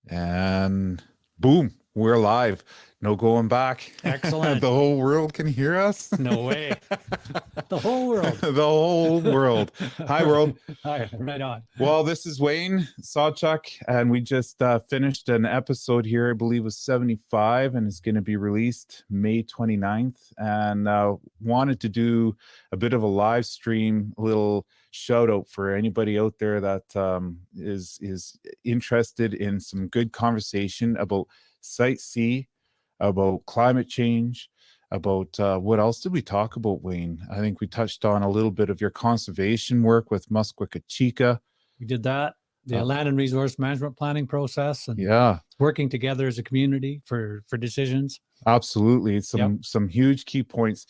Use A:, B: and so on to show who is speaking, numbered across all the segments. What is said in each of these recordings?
A: And boom, we're live. No going back.
B: Excellent.
A: The whole world can hear us.
B: No way. The whole world.
A: The whole world. Hi, world.
B: Hi, right on.
A: Well, this is Wayne Sawchuck, and we just finished an episode here, I believe was 75, and it's going to be released May 29th. And wanted to do a bit of a live stream, a little shout out for anybody out there that is interested in some good conversation about Site C, about climate change, about what else did we talk about, Wayne? I think we touched on a little bit of your conservation work with Musqueam.
B: We did that, the land and resource management planning process, and working together as a community for decisions.
A: Absolutely. Some huge key points.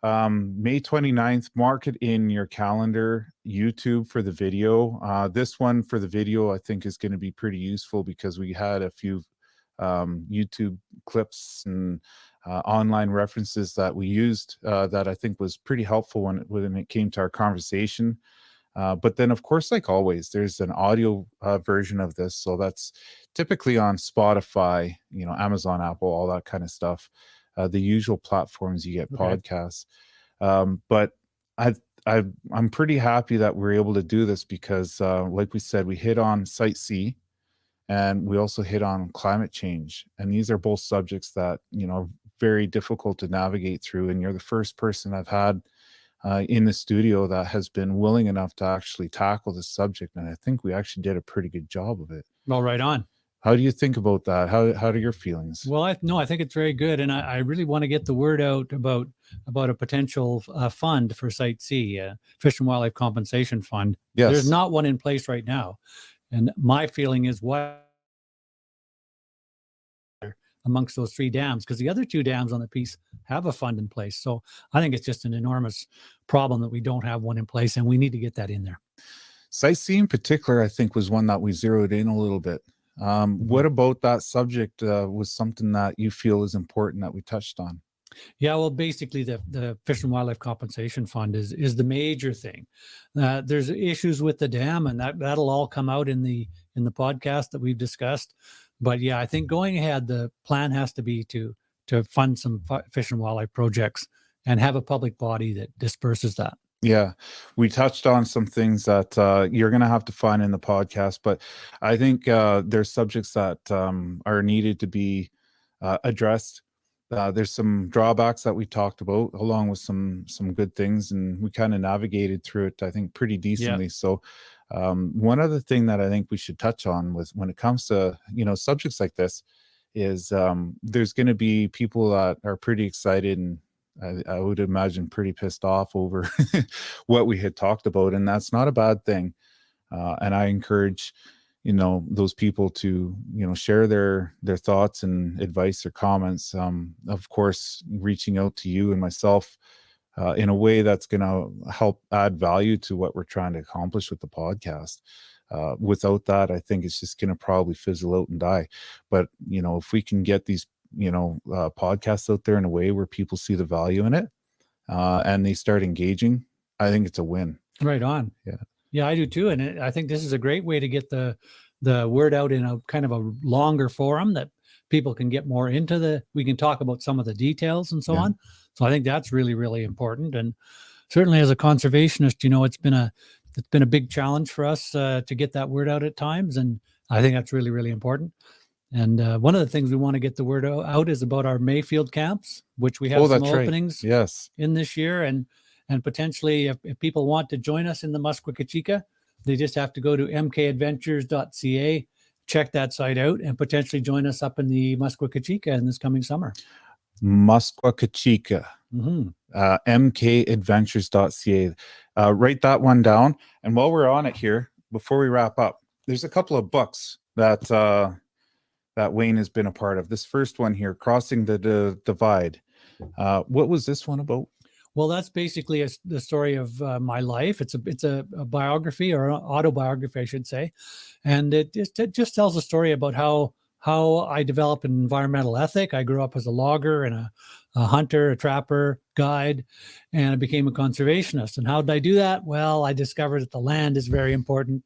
A: May 29th, mark it in your calendar, YouTube for the video. This one for the video, I think, is going to be pretty useful because we had a few YouTube clips and online references that we used that I think was pretty helpful when it came to our conversation. But then, of course, like always, there's an audio version of this. So that's typically on Spotify, Amazon, Apple, all that kind of stuff, the usual platforms you get podcasts. But I'm pretty happy that we're able to do this because, like we said, we hit on Site C, and we also hit on climate change. And these are both subjects that, very difficult to navigate through. And you're the first person I've had in the studio that has been willing enough to actually tackle this subject. And I think we actually did a pretty good job of it.
B: Well, right on.
A: How do you think about that? How are your feelings?
B: Well, I think it's very good. And I really want to get the word out about a potential fund for Site C, Fish and Wildlife Compensation Fund.
A: Yes.
B: There's not one in place right now. And my feeling is what amongst those three dams, because the other two dams on the piece have a fund in place. So I think it's just an enormous problem that we don't have one in place, and we need to get that in there.
A: Site C in particular, I think, was one that we zeroed in a little bit. What about that subject was something that you feel is important that we touched on?
B: Yeah, well, basically the Fish and Wildlife Compensation Fund is the major thing. There's issues with the dam, and that'll all come out in the podcast that we've discussed. But yeah, I think going ahead, the plan has to be to fund some fish and wildlife projects and have a public body that disperses that.
A: Yeah, we touched on some things that you're going to have to find in the podcast, but I think there's subjects that are needed to be addressed. There's some drawbacks that we talked about, along with some good things, and we kind of navigated through it, I think, pretty decently. Yeah. So one other thing that I think we should touch on was when it comes to subjects like this is there's going to be people that are pretty excited and I would imagine pretty pissed off over what we had talked about, and that's not a bad thing. And I encourage those people to share their thoughts and advice or comments, of course reaching out to you and myself in a way that's going to help add value to what we're trying to accomplish with the podcast. Without that, I think it's just going to probably fizzle out and die. But if we can get these podcasts out there in a way where people see the value in it and they start engaging, I think it's a win.
B: Right on. Yeah, I do too. And I think this is a great way to get the word out in a kind of a longer forum that people can get more into we can talk about some of the details and so on. So I think that's really, really important. And certainly as a conservationist, it's been a big challenge for us to get that word out at times. And I think that's really, really important. And one of the things we want to get the word out is about our Mayfield camps, which we have some openings in this year. And potentially, if people want to join us in the Musqueam, they just have to go to mkadventures.ca, check that site out, and potentially join us up in the Musqueam in this coming summer.
A: Musqueam, mkadventures.ca. Write that one down. And while we're on it here, before we wrap up, there's a couple of books that Wayne has been a part of. This first one here, Crossing the Divide. What was this one about?
B: Well, that's basically the story of my life. It's a biography, or an autobiography, I should say. And it just tells a story about how I developed an environmental ethic. I grew up as a logger and a hunter, a trapper, guide, and I became a conservationist. And how did I do that? Well, I discovered that the land is very important.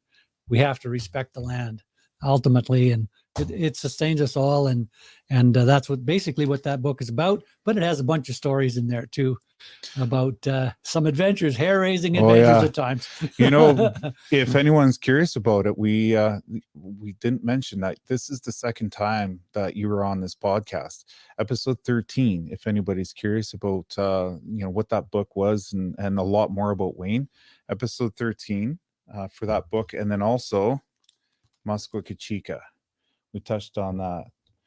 B: We have to respect the land ultimately. And it sustains us all, and that's basically what that book is about. But it has a bunch of stories in there too about some adventures, hair-raising adventures at times.
A: If anyone's curious about it, we didn't mention that this is the second time that you were on this podcast, episode 13. If anybody's curious about what that book was and a lot more about Wayne, episode 13 for that book, and then also Musqueam. We touched on that.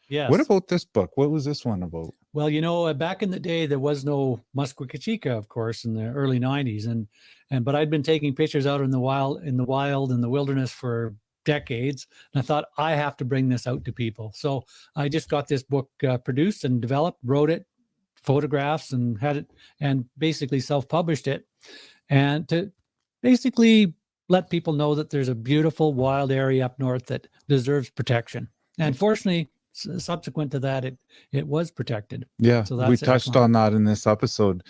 B: Yes.
A: What about this book? What was this one about?
B: Well, back in the day, there was no Musqueam, of course, in the early 90s. But I'd been taking pictures out in the wild, in the wilderness for decades. And I thought, I have to bring this out to people. So I just got this book produced and developed, wrote it, photographs, and had it, and basically self-published it. And to basically let people know that there's a beautiful wild area up north that deserves protection. And fortunately, subsequent to that, it was protected.
A: Yeah,
B: so
A: we touched on that in this episode,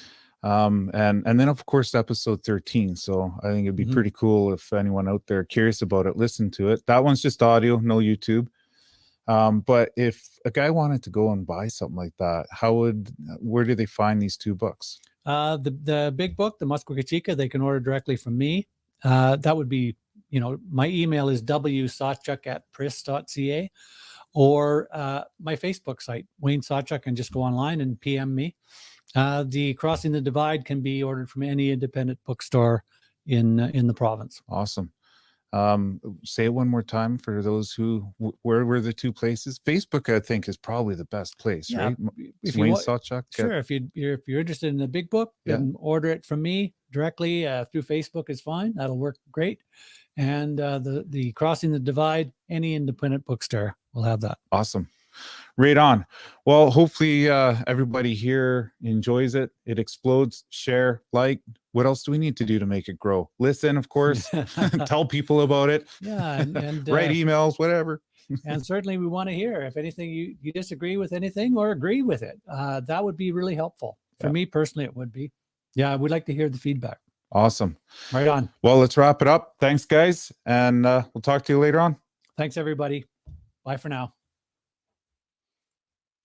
A: and then of course episode 13. So I think it'd be pretty cool if anyone out there curious about it, listen to it. That one's just audio, no YouTube. But if a guy wanted to go and buy something like that, where do they find these two books?
B: The big book, the Musqueam, they can order directly from me. That would be, my email is wsawchuck@pris.ca. or my Facebook site, Wayne Sawchuck, and just go online and PM me. The Crossing the Divide can be ordered from any independent bookstore in the province.
A: Awesome. Say it one more time for those where were the two places? Facebook, I think, is probably the best place, right?
B: If
A: Wayne
B: you
A: Sawchuck.
B: Sure. If you're interested in the big book, then order it from me directly through Facebook is fine. That'll work great. And the Crossing the Divide, any independent bookstore will have that.
A: Awesome. Right on. Well, hopefully everybody here enjoys it. It explodes. Share, like. What else do we need to do to make it grow? Listen, of course. Tell people about it.
B: Yeah, and
A: write emails, whatever.
B: And certainly we want to hear if anything you disagree with anything or agree with it. That would be really helpful. For me personally, it would be. Yeah, I would like to hear the feedback.
A: Awesome.
B: Right on.
A: Well, let's wrap it up. Thanks, guys. And we'll talk to you later on.
B: Thanks, everybody. Bye for now.